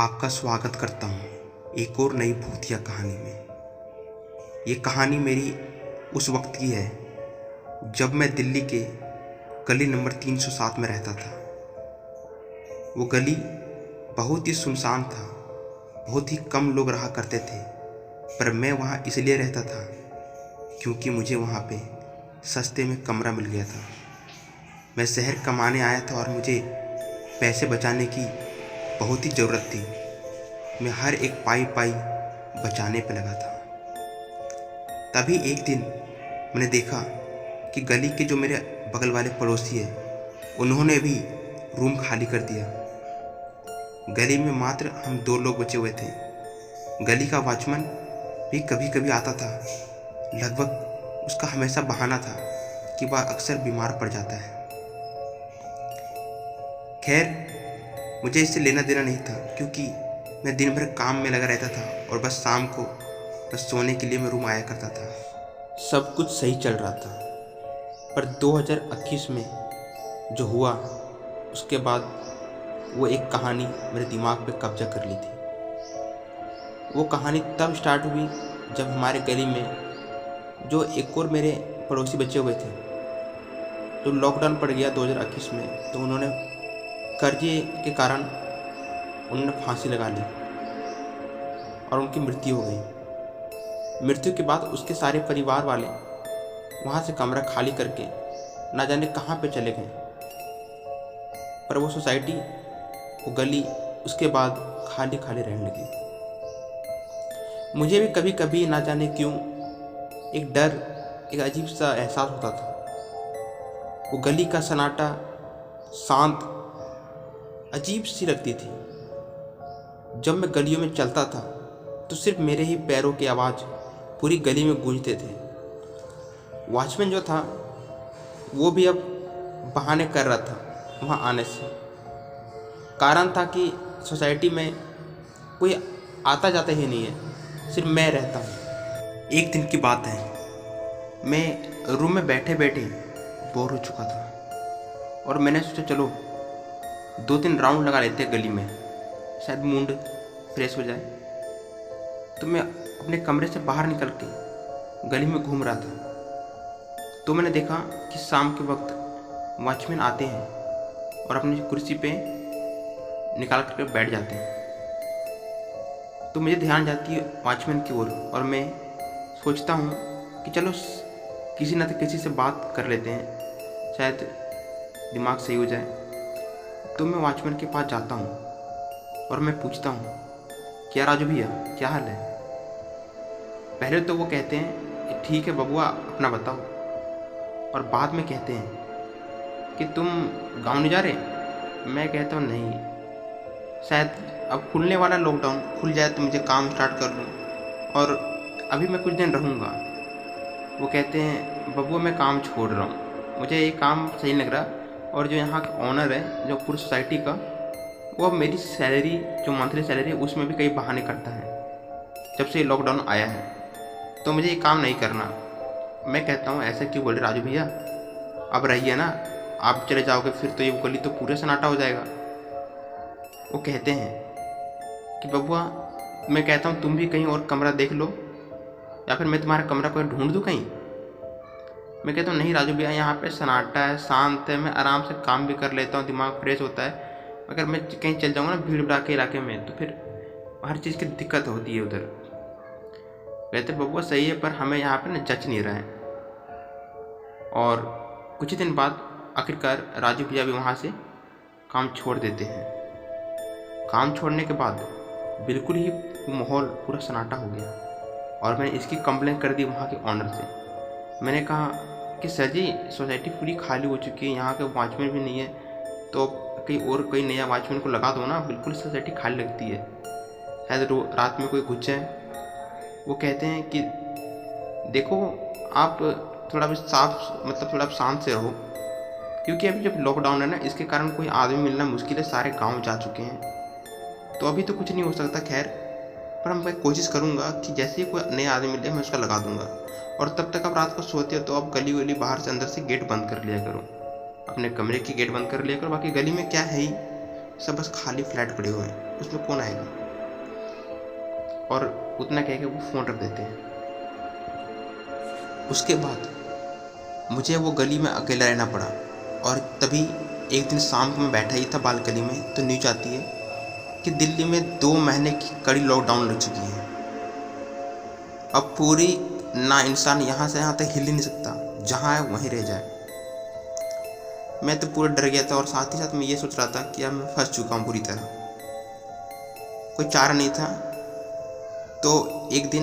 आपका स्वागत करता हूँ एक और नई भूतिया कहानी में। ये कहानी मेरी उस वक्त की है जब मैं दिल्ली के गली नंबर 307 में रहता था। वो गली बहुत ही सुनसान था, बहुत ही कम लोग रहा करते थे, पर मैं वहाँ इसलिए रहता था क्योंकि मुझे वहाँ पे सस्ते में कमरा मिल गया था। मैं शहर कमाने आया था और मुझे पैसे बचाने की बहुत ही ज़रूरत थी। मैं हर एक पाई पाई बचाने पे लगा था। तभी एक दिन मैंने देखा कि गली के जो मेरे बगल वाले पड़ोसी हैं उन्होंने भी रूम खाली कर दिया। गली में मात्र हम 2 लोग बचे हुए थे। गली का वॉचमैन भी कभी कभी आता था। लगभग उसका हमेशा बहाना था कि वह अक्सर बीमार पड़ जाता है। खैर, मुझे इससे लेना देना नहीं था क्योंकि मैं दिन भर काम में लगा रहता था और बस शाम को सोने के लिए मैं रूम आया करता था। सब कुछ सही चल रहा था, पर 2021 में जो हुआ उसके बाद वो एक कहानी मेरे दिमाग पे कब्जा कर ली थी। वो कहानी तब स्टार्ट हुई जब हमारे गली में जो एक और मेरे पड़ोसी बचे हुए थे, तो लॉकडाउन पड़ गया 2021 में, तो उन्होंने कर्जे के कारण उन्होंने फांसी लगा ली और उनकी मृत्यु हो गई। मृत्यु के बाद उसके सारे परिवार वाले वहाँ से कमरा खाली करके ना जाने कहाँ पे चले गए, पर वो सोसाइटी, वो गली उसके बाद खाली खाली रहने लगी। मुझे भी कभी कभी ना जाने क्यों एक डर, एक अजीब सा एहसास होता था। वो गली का सन्नाटा, शांत, अजीब सी लगती थी। जब मैं गलियों में चलता था तो सिर्फ मेरे ही पैरों की आवाज़ पूरी गली में गूंजते थे। वॉचमैन जो था वो भी अब बहाने कर रहा था वहाँ आने से। कारण था कि सोसाइटी में कोई आता जाता ही नहीं है, सिर्फ मैं रहता हूँ। एक दिन की बात है, मैं रूम में बैठे बैठे बोर हो चुका था और मैंने सोचा चलो 2-3 राउंड लगा लेते हैं गली में, शायद मूड फ्रेश हो जाए। तो मैं अपने कमरे से बाहर निकल के गली में घूम रहा था, तो मैंने देखा कि शाम के वक्त वॉचमैन आते हैं और अपनी कुर्सी पे निकाल करके बैठ जाते हैं। तो मुझे ध्यान जाती है वॉचमैन की ओर और मैं सोचता हूँ कि चलो किसी न किसी से बात कर लेते हैं, शायद दिमाग सही हो जाए। तो मैं वॉचमैन के पास जाता हूँ और मैं पूछता हूँ, क्या राजू भैया, क्या हाल है? पहले तो वो कहते हैं ठीक है बबुआ, अपना बताओ, और बाद में कहते हैं कि तुम गांव नहीं जा रहे? मैं कहता हूँ नहीं, शायद अब खुलने वाला लॉकडाउन खुल जाए तो मुझे काम स्टार्ट कर लूँ और अभी मैं कुछ दिन रहूँगा। वो कहते हैं बबुआ मैं काम छोड़ रहा हूँ, मुझे ये काम सही लग रहा, और जो यहाँ का ऑनर है जो पूरी सोसाइटी का, वो अब मेरी सैलरी, जो मंथली सैलरी, उसमें भी कई बहाने करता है जब से लॉकडाउन आया है, तो मुझे ये काम नहीं करना। मैं कहता हूँ ऐसा क्यों बोले राजू भैया, अब रहिए ना, आप चले जाओगे फिर तो ये गली तो पूरे सन्नाटा हो जाएगा। वो कहते हैं कि बबुआ, मैं कहता हूँ तुम भी कहीं और कमरा देख लो या फिर मैं तुम्हारा कमरा कोई ढूंढ दूँ कहीं। मैं कहता हूँ नहीं राजू भैया, यहाँ पे सन्नाटा है, शांत है, मैं आराम से काम भी कर लेता हूँ, दिमाग फ्रेश होता है। अगर मैं कहीं चल जाऊँगा ना भीड़ भड़ाके इलाके में तो फिर हर चीज़ की दिक्कत होती है उधर। कहते बबुआ सही है, पर हमें यहाँ पे ना जच नहीं रहा है। और कुछ ही दिन बाद आखिरकार राजू भैया भी वहाँ से काम छोड़ देते हैं। काम छोड़ने के बाद बिल्कुल ही माहौल पूरा सन्नाटा हो गया और मैंने इसकी कंप्लेन कर दी वहाँ के ऑनर से। मैंने कहा कि सर जी, सोसाइटी पूरी खाली हो चुकी है, यहाँ के वॉचमैन भी नहीं है, तो कहीं और कोई नया वॉचमैन को लगा दो ना, बिल्कुल सोसाइटी खाली लगती है, शायद रात में कोई घुस जाए। वो कहते हैं कि देखो आप थोड़ा भी थोड़ा शांत से रहो, क्योंकि अभी जब लॉकडाउन है ना, इसके कारण कोई आदमी मिलना मुश्किल है, सारे गांव जा चुके हैं, तो अभी तो कुछ नहीं हो सकता। खैर, पर मैं कोशिश करूँगा कि जैसे ही कोई नया आदमी मिले मैं उसका लगा दूँगा, और तब तक आप रात को सोते हो तो आप गली वली बाहर से अंदर से गेट बंद कर लिया करो, अपने कमरे की गेट बंद कर लिया करो। बाकी गली में क्या है ही, सब बस खाली फ्लैट पड़े हुए हैं। उसमें कौन आएगा, और उतना कह के वो फ़ोन रख देते हैं। उसके बाद मुझे वो गली में अकेला रहना पड़ा, और तभी एक दिन शाम को मैं बैठा ही था बालकनी में, तो न्यूज आती है कि दिल्ली में 2 महीने की कड़ी लॉकडाउन लग चुकी है। अब पूरी ना इंसान यहाँ से यहाँ तक हिल ही नहीं सकता, जहाँ है वहीं रह जाए। मैं तो पूरा डर गया था, और साथ ही साथ मैं ये सोच रहा था कि अब मैं फंस चुका हूँ पूरी तरह, कोई चारा नहीं था। तो एक दिन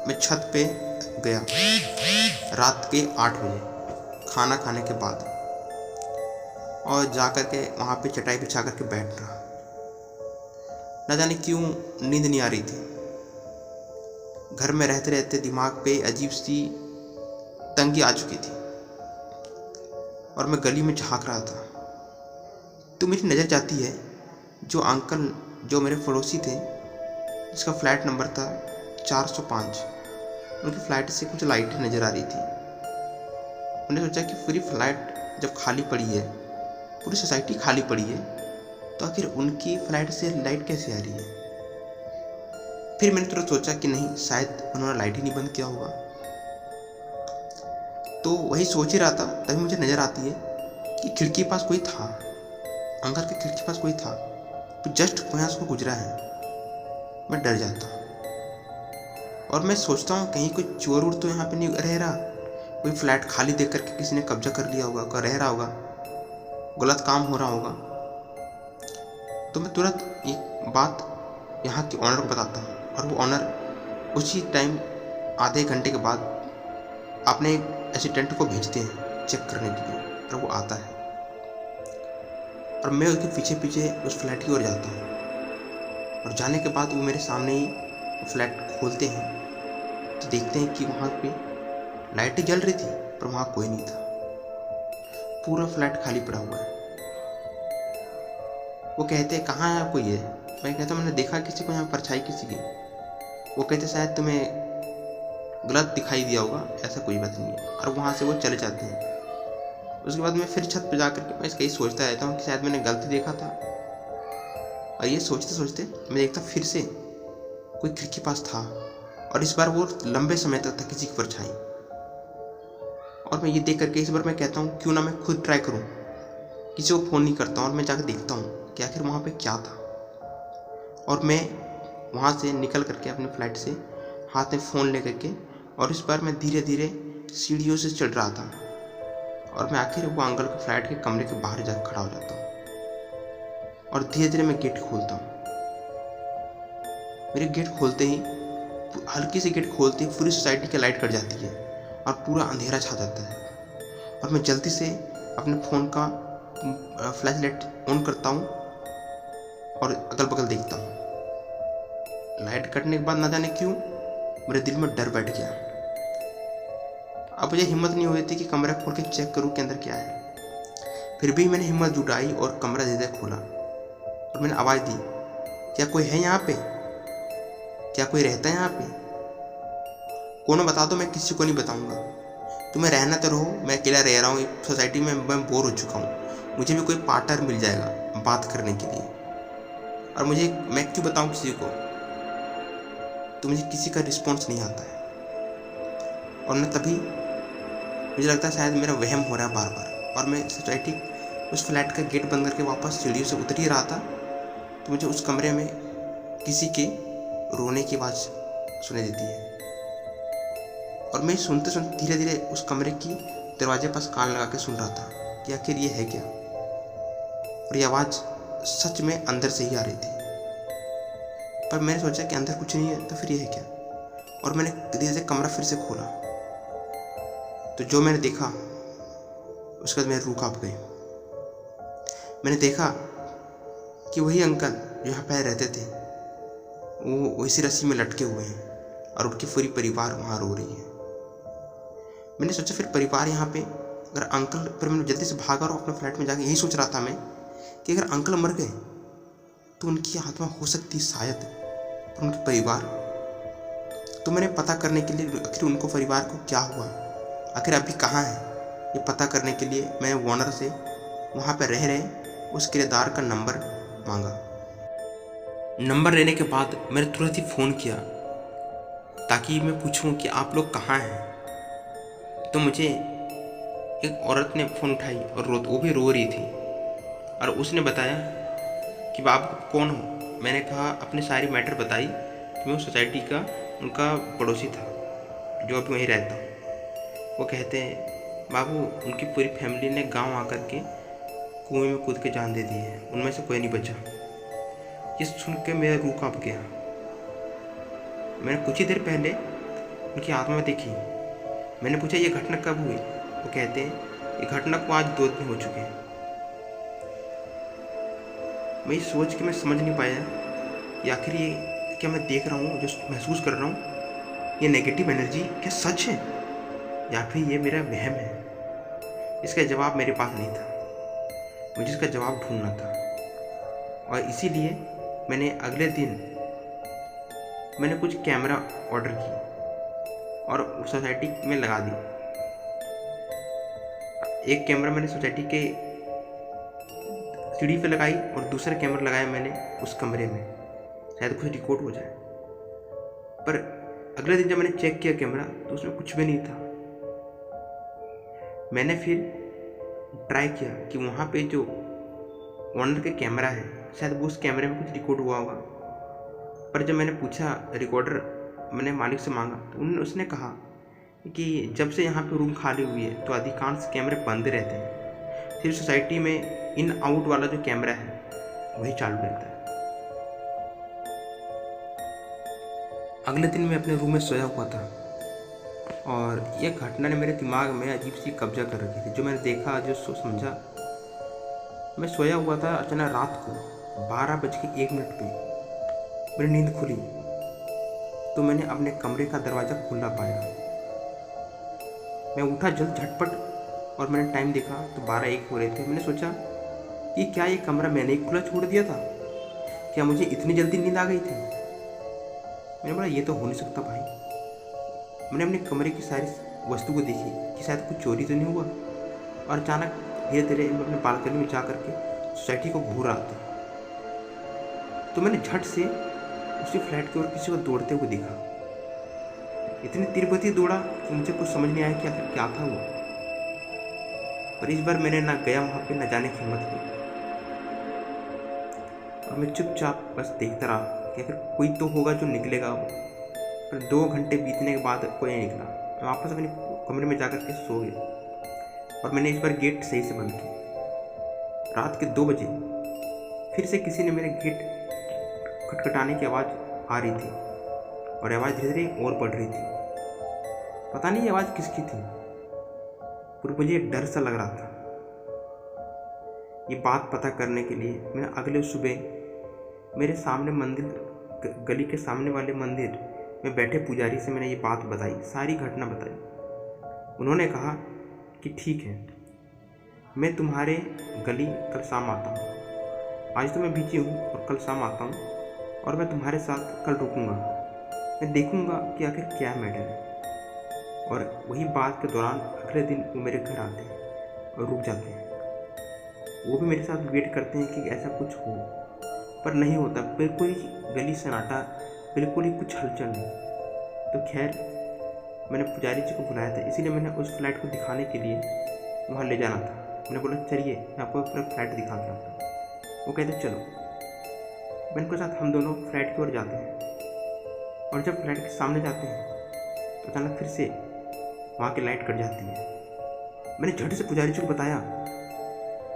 मैं छत पे गया रात के 8 बजे खाना खाने के बाद, और जा कर के वहाँ पे चटाई बिछा कर के बैठ रहा। न जाने क्यों नींद नहीं आ रही थी। घर में रहते रहते दिमाग पे अजीब सी तंगी आ चुकी थी, और मैं गली में झांक रहा था, तो मेरी नज़र जाती है जो अंकल जो मेरे पड़ोसी थे, जिसका फ्लैट नंबर था 405, उनकी फ्लैट से कुछ लाइटें नज़र आ रही थी। मैंने सोचा कि पूरी फ्लैट जब खाली पड़ी है, पूरी सोसाइटी खाली पड़ी है, तो आखिर उनकी फ्लैट से लाइट कैसे आ रही है। फिर मैंने तुरंत सोचा कि नहीं, शायद उन्होंने लाइट ही नहीं बंद किया होगा। तो वही सोच ही रहा था, तभी मुझे नज़र आती है कि खिड़की के पास कोई था, अंकल के खिड़की के पास कोई था, तो जस्ट यहाँ से गुजरा है। मैं डर जाता हूँ, और मैं सोचता हूँ कहीं कोई चोर उड़ तो यहाँ पे नहीं रह रहा, कोई फ्लैट खाली देख करके किसी ने कब्जा कर लिया होगा, कोई रह रहा होगा, गलत काम हो रहा होगा। तो मैं तुरंत एक बात यहाँ के ऑनर को बताता हूँ, और वो ऑनर उसी टाइम आधे घंटे के बाद अपने असिस्टेंट को भेजते हैं चेक करने के लिए, और वो आता है, और मैं उसके पीछे पीछे उस फ्लैट की ओर जाता हूँ। और जाने के बाद वो मेरे सामने ही फ्लैट खोलते हैं, तो देखते हैं कि वहाँ पे लाइटें जल रही थी, पर वहाँ कोई नहीं था, पूरा फ्लैट खाली पड़ा हुआ है। वो कहते हैं कहाँ है आपको ये? मैं कहता हूँ मैंने देखा किसी को यहाँ, परछाई किसी की। वो कहते शायद तुम्हें गलत दिखाई दिया होगा, ऐसा कोई बात नहीं है, और वहाँ से वो चले जाते हैं। उसके बाद मैं फिर छत पे जा कर के मैं कहीं सोचता रहता हूँ कि शायद मैंने गलती देखा था, और ये सोचते सोचते मैं देखता फिर से कोई खिड़की पास था, और इस बार वो लंबे समय तक था किसी की परछाई। और मैं ये देख करके इस बार मैं कहता हूँ क्यों ना मैं खुद ट्राई करूँ, किसी को फ़ोन नहीं करता हूँ, और मैं जाकर देखता हूँ कि आखिर वहाँ पे क्या था। और मैं वहाँ से निकल करके अपने फ्लैट से हाथ में फ़ोन ले करके, और इस बार मैं धीरे धीरे सीढ़ियों से चढ़ रहा था, और मैं आखिर वो अंकल के फ्लैट के कमरे के बाहर जाकर खड़ा हो जाता हूँ, और धीरे धीरे मैं गेट खोलता हूँ। मेरे गेट खोलते ही, हल्की सी गेट खोलते ही पूरी सोसाइटी की लाइट कट जाती है, और पूरा अंधेरा छा जाता है। और मैं जल्दी से अपने फ़ोन का फ्लैश लाइट ऑन करता हूँ, और अगल बगल देखता हूँ। लाइट कटने के बाद ना जाने क्यों मेरे दिल में डर बैठ गया। अब मुझे हिम्मत नहीं हो रही थी कि कमरा खोल के चेक करूँ कि अंदर क्या है। फिर भी मैंने हिम्मत जुटाई और कमरा धीरे खोला, और मैंने आवाज़ दी, क्या कोई है यहाँ पे? क्या कोई रहता है यहाँ पे? कोनो बता दो, मैं किसी को नहीं बताऊँगा। तुम्हें रहना तो रहो, मैं अकेला रह रहा हूँ सोसाइटी में, मैं बोर हो चुका हूँ, मुझे भी कोई पार्टनर मिल जाएगा बात करने के लिए। और मैं क्यों बताऊँ किसी को? तो मुझे किसी का रिस्पॉन्स नहीं आता है, और मैं तभी मुझे लगता है शायद मेरा वहम हो रहा है बार बार। और मैं सोसाइटी उस फ्लैट का गेट बंद करके वापस सीढ़ियों से उतर ही रहा था, तो मुझे उस कमरे में किसी के रोने की आवाज़ सुनाई देती है। और मैं सुनते सुनते धीरे धीरे उस कमरे की दरवाजे पास कान लगा के सुन रहा था कि आखिर ये है क्या। और ये आवाज़ सच में अंदर से ही आ रही थी, पर मैंने सोचा कि अंदर कुछ नहीं है, तो फिर ये है क्या। और मैंने धीरे से कमरा फिर से खोला, तो जो मैंने देखा उसके बाद मेरी रूह कांप गई। मैंने देखा कि वही अंकल जो यहाँ पहले रहते थे, वो इसी रस्सी में लटके हुए हैं, और उनकी पूरी परिवार वहाँ रो रही है। मैंने सोचा फिर परिवार यहाँ पे, अगर अंकल, फिर मैंने जल्दी से भागा और अपने फ्लैट में जाके यही सोच रहा था मैं कि अगर अंकल मर गए तो उनकी आत्मा हो सकती शायद, पर उनके परिवार। तो मैंने पता करने के लिए आखिर उनको परिवार को क्या हुआ, आखिर अभी कहाँ है, ये पता करने के लिए मैंने ओनर से वहाँ पर रह रहे उस किराएदार का नंबर मांगा। नंबर लेने के बाद मैंने तुरंत ही फ़ोन किया ताकि मैं पूछूं कि आप लोग कहाँ हैं। तो मुझे एक औरत ने फ़ोन उठाई और वो भी रो रही थी, और उसने बताया कि आप कौन हो। मैंने कहा, अपनी सारी मैटर बताई कि मैं उस सोसाइटी का उनका पड़ोसी था जो अभी वहीं रहता हूँ। वो कहते हैं, बाबू उनकी पूरी फैमिली ने गांव आकर के कुएं में कूद के जान दे दी है, उनमें से कोई नहीं बचा। ये सुन के मेरा रूह कांप गया। मैंने कुछ ही देर पहले उनकी आत्मा देखी। मैंने पूछा, ये घटना कब हुई? वो कहते हैं, ये घटना को आज 2 दिन हो चुके हैं। मैं ये सोच के मैं समझ नहीं पाया कि आखिर ये क्या मैं देख रहा हूँ, जो महसूस कर रहा हूँ, ये नेगेटिव एनर्जी क्या सच है या फिर ये मेरा वहम है। इसका जवाब मेरे पास नहीं था, मुझे इसका जवाब ढूंढना था। और इसीलिए मैंने अगले दिन मैंने कुछ कैमरा ऑर्डर की और सोसाइटी में लगा दी। एक कैमरा मैंने सोसाइटी के सीढ़ी पे लगाई और दूसरा कैमरा लगाया मैंने उस कमरे में, शायद कुछ रिकॉर्ड हो जाए। पर अगले दिन जब मैंने चेक किया कैमरा तो उसमें कुछ भी नहीं था। मैंने फिर ट्राई किया कि वहाँ पे जो ओनर के कैमरा है, शायद वो उस कैमरे में कुछ रिकॉर्ड हुआ होगा। पर जब मैंने पूछा, रिकॉर्डर मैंने मालिक से मांगा, तो उसने कहा कि जब से यहाँ पे रूम खाली हुई है तो अधिकांश कैमरे बंद रहते हैं, सिर्फ सोसाइटी में इन आउट वाला जो कैमरा है वही चालू रहता है। अगले दिन मैं अपने रूम में सोया हुआ था और यह घटना ने मेरे दिमाग में अजीब सी कब्जा कर रखी थी। जो मैंने देखा, जो समझा, मैं सोया हुआ था। अचानक रात को 12:01 पे मेरी नींद खुली तो मैंने अपने कमरे का दरवाज़ा खुला पाया। मैं उठा जल्द झटपट और मैंने टाइम देखा तो 12:01 हो रहे थे। मैंने सोचा कि क्या ये कमरा मैंने ही खुला छोड़ दिया था? क्या मुझे इतनी जल्दी नींद आ गई थी? मैंने बोला, ये तो हो नहीं सकता भाई। मैंने अपने कमरे की सारी वस्तु को देखी कि शायद कुछ चोरी तो नहीं हुआ। और अचानक धीरे धीरे मैं अपने बालकनी में जा करके सोसाइटी को घूर रहा था तो मैंने झट से उसी फ्लैट की ओर किसी को दौड़ते हुए देखा। इतनी तीव्रता दौड़ा कि मुझे कुछ समझ नहीं आया कि आखिर क्या था वो। पर इस बार मैंने ना गया वहाँ पे, ना जाने की हिम्मत की, और मैं चुपचाप बस देखता रहा कि अगर कोई तो होगा जो निकलेगा वो। पर 2 घंटे बीतने के बाद कोई नहीं निकला। मैं वापस अपने कमरे में जाकर के सो गया और मैंने इस बार गेट सही से बंद किया। रात के 2 बजे फिर से किसी ने मेरे गेट खटखटाने की आवाज़ आ रही थी और आवाज़ धीरे धीरे और बढ़ रही थी। पता नहीं ये आवाज़ किसकी थी, पर मुझे एक डर सा लग रहा था। ये बात पता करने के लिए मैंने अगले सुबह मेरे सामने मंदिर, गली के सामने वाले मंदिर में बैठे पुजारी से मैंने ये बात बताई, सारी घटना बताई। उन्होंने कहा कि ठीक है, मैं तुम्हारे गली कल शाम आता हूँ। आज तो मैं बिजी हूँ और कल शाम आता हूँ और मैं तुम्हारे साथ कल रुकूँगा। मैं देखूँगा कि आखिर क्या मैटर है। और वही बात के दौरान अगले दिन वो मेरे घर आते हैं और रुक जाते हैं। वो भी मेरे साथ वेट करते हैं कि ऐसा कुछ हो, पर नहीं होता। बिल्कुल ही गली सन्नाटा, बिल्कुल ही कुछ हलचल नहीं। तो खैर, मैंने पुजारी जी को बुलाया था, इसीलिए मैंने उस फ्लैट को दिखाने के लिए वहाँ ले जाना था। मैंने बोला, चलिए मैं आपको पूरा फ्लैट दिखा के आता हूँ। वो कहते चलो। मैं उनके साथ हम दोनों फ्लैट की ओर जाते हैं और जब फ्लैट के सामने जाते हैं तो अचानक फिर से वहाँ की लाइट कट जाती है। मैंने झट से पुजारी जी को बताया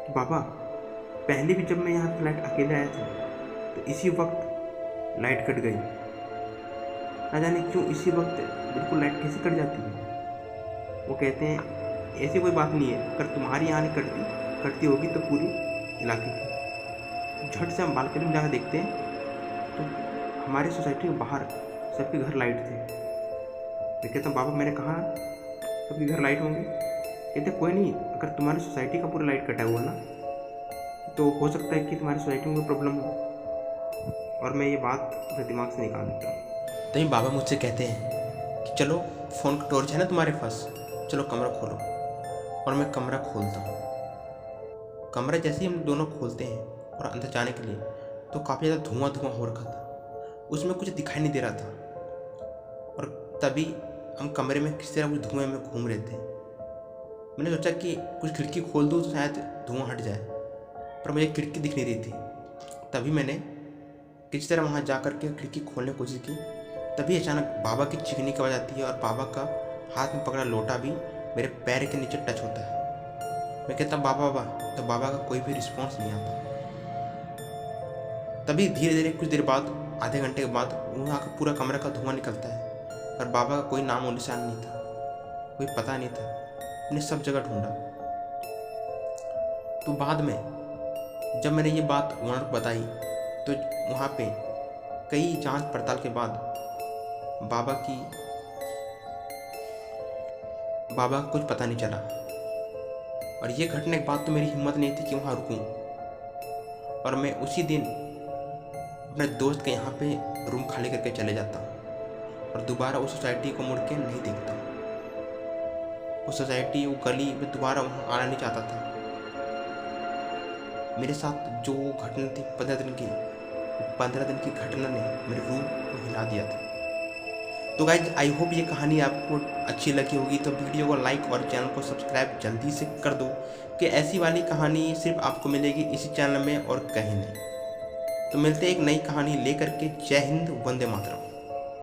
कि बाबा, पहले भी जब मैं यहाँ फ्लैट अकेले आया था तो इसी वक्त लाइट कट गई। ना जाने क्यों इसी वक्त बिल्कुल लाइट कैसे कट जाती है। वो कहते हैं, ऐसी कोई बात नहीं है, अगर तुम्हारी यहाँ नहीं कटती होगी तो पूरी इलाके की। झट से हम बालकनी में जाकर देखते हैं तो हमारे सोसाइटी के बाहर सबके घर लाइट थे। मैं कहता हूँ, बाबा मैंने कहा सबके घर लाइट होंगे। कहते कोई नहीं, अगर तुम्हारी सोसाइटी का पूरा लाइट कटा हुआ ना तो हो सकता है कि तुम्हारी सोसाइटी में कोई प्रॉब्लम हो। और मैं ये बात अपने दिमाग से निकाल देता हूँ। तभी बाबा मुझसे कहते हैं कि चलो, फ़ोन का टॉर्च है ना तुम्हारे पास, चलो कमरा खोलो। और मैं कमरा खोलता हूँ। कमरा जैसे ही हम दोनों खोलते हैं और अंदर जाने के लिए तो काफ़ी ज़्यादा धुआं धुआं हो रखा था, उसमें कुछ दिखाई नहीं दे रहा था। और तभी हम कमरे में किसी तरह कुछ धुएं में घूम रहे थे। मैंने सोचा कि कुछ खिड़की खोल दूँ तो शायद धुआं हट जाए, पर मुझे खिड़की दिख नहीं रही थी। तभी मैंने किसी तरह वहाँ जा कर के खिड़की खोलने की कोशिश की। तभी अचानक बाबा की चीखने की आवाज़ आती है और बाबा का हाथ में पकड़ा लोटा भी मेरे पैर के नीचे टच होता है। मैं कहता बाबा बाबा, तो बाबा का कोई भी रिस्पॉन्स नहीं आता। तभी धीरे धीरे कुछ देर बाद, आधे घंटे के बाद, वहाँ का पूरा कमरा का धुआं निकलता है, पर बाबा का कोई नामो निशान नहीं था, कोई पता नहीं था। मैंने सब जगह ढूंढा। तो बाद में जब मैंने ये बात ओनर को बताई तो वहाँ पे कई जांच पड़ताल के बाद बाबा को कुछ पता नहीं चला। और ये घटने के बाद तो मेरी हिम्मत नहीं थी कि वहाँ रुकूं, और मैं उसी दिन अपने दोस्त के यहाँ पे रूम खाली करके चले जाता और दोबारा उस सोसाइटी को मुड़ के नहीं देखता। वो सोसाइटी, वो गली में दोबारा वहाँ आना नहीं चाहता था। मेरे साथ जो घटना थी 15 दिन की घटना ने मेरे रूह को हिला दिया था। तो गाइज, आई होप ये कहानी आपको अच्छी लगी होगी। तो वीडियो को लाइक और चैनल को सब्सक्राइब जल्दी से कर दो कि ऐसी वाली कहानी सिर्फ आपको मिलेगी इसी चैनल में और कहीं नहीं। तो मिलते हैं एक नई कहानी लेकर के। जय हिंद, वंदे मातरम।